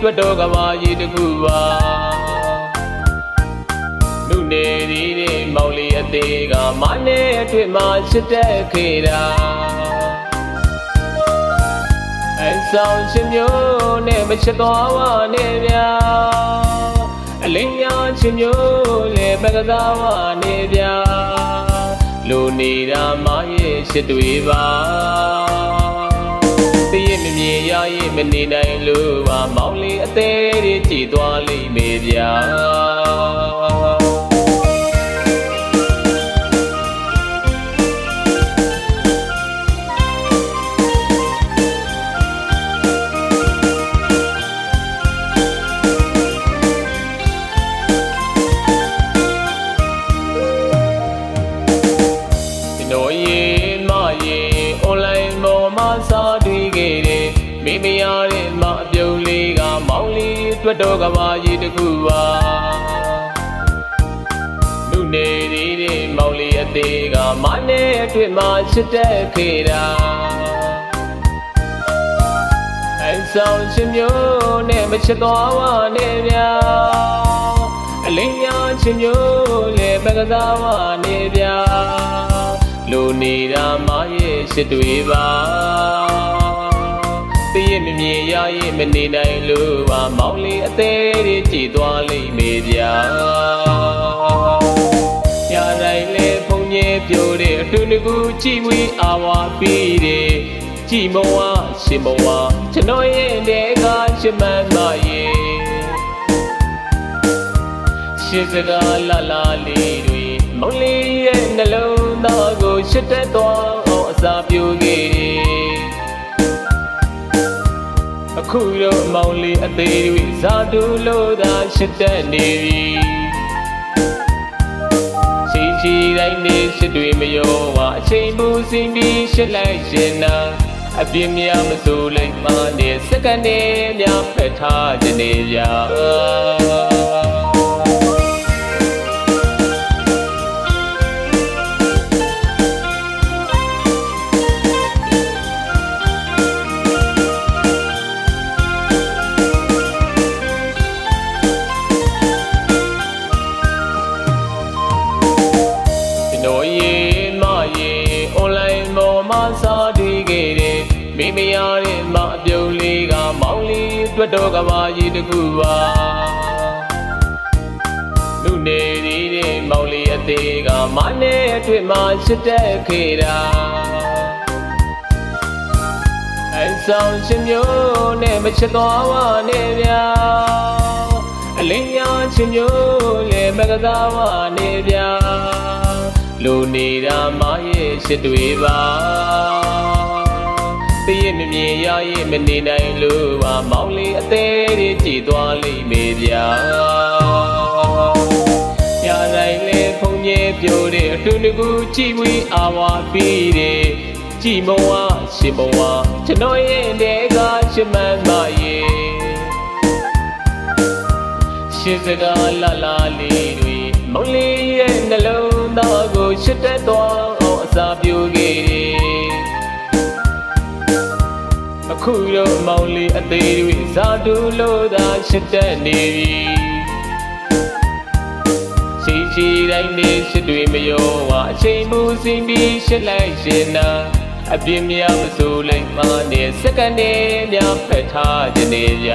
တွတ်တော်ကဘာကြီးတကူပါလူနေဒီမောင်လေးအသေးကမနဲ့အတွေ့မှာချစ်တဲ့ခေတာအဆောင်ချင်းမျိုးနဲ့မချစ်သွားပါနဲ့ဗျာအလင်းများချင်းမျိုးလည်းမကစားပါနဲ့ဗျာလူနေတာမရဲ့ရှစ်တွေပါတည်ရမမြင်ရရင်မနေနိုင်လို့ပါမောင်လေးအသေးတွေကြည်သွားလိမ့်မယ်ဗျာမိမရတဲ့မအပြုံးလေးကမောင်လေးတွတ်တော်ကဘာကြီးတကူပါလူနေဒီမောင်လေးအသေးကမနဲ့အတွေ့မှာချစ်တဲ့ခေတာအဆောင်ချင်းမျိုးနဲ့မချစ်သွားပါနဲ့ဗျာအလင်းများချင်းမျိုးလည်းမကစားပါနဲ့ဗျာလူနေတာမရဲ့ရှစ်တွေပါတည်ရမမြင်ရရင်မနေနိုင်လို့ပါမောင်လေးအသေးတွေကြည်သွားလိမ့်မယ်ဗျာရတိုင်းလေဖုန်ကြီးပြိုတဲ့အတူတကူကြည်ဝေးအာဝါပြီးတယ်ကြည်မဝရှင်မဝကျွန်တော်ရဲ့တဲ့ကချစ်မှန်ပါရဲ့ရှစ်စကားလာလာလေးတွေမောင်လေးရဲ့နှလုံးသားကိုရှစ်တက်သွားအောင်အစာပြိုခဲ့အခုတော့မောင်လေးအသေးတွေဇာတူလို့သာရှစ်တက်နေပြီရှိရှိတိုင်းနေရှစ်တွေမရောပါအချိန်မူစင်ပြီးရှစ်လိုက်ရှင်နာအပြင်းများမစိုးလိုက်မှနဲ့စက္ကန့်နဲ့များဖက်ထားခြင်းနေရမိမရတဲ့မအပြုံးလေးကမောင်လေးတွတ်တော်ကဘာကြီးတကူပါလူနေဒီမောင်လေးအသေးကမနဲ့အတွေ့မှာချစ်တဲ့ခေတာအဆောင်ချင်းမျိုးနဲ့မချစ်သွားပါနဲ့ဗျာအလင်းများချင်းမျိုးလည်းမကစားပါနဲ့ဗျာလူနေတာမရဲ့ရှစ်တွေပါတည်ရမမြင်ရရင်မနေနိုင်လို့ပါမောင်လေးအသေးတွေကြည်သွားလိမ့်မယ်ဗျာရတိုင်းလေဖုန်ကြီးပြိုတဲ့အတူတကူကြည်ဝေးအာဝါပြီးတယ်ကြည်မဝရှင်မဝကျွန်တော်ရဲ့တဲ့ကချစ်မှန်ပါရဲ့ရှစ်စကားလာလာလေးတွေမောင်လေးရဲ့နှလုံးသားကိုရှစ်တက်သွားအောင်အစာပြိုခဲ့အခုတော့မောင်လေးအသေးတွေဇာတူလို့သာရှစ်တက်နေပြီရှိရှိတိုင်းနေရှစ်တွေမရောပါအချိန်မူစင်ပြီးရှစ်လိုက်ရှင်နာအပြင်းများမစိုးလိုက်မှနဲ့စက္ကန့်နဲ့များဖက်ထားခြင်းနေကြ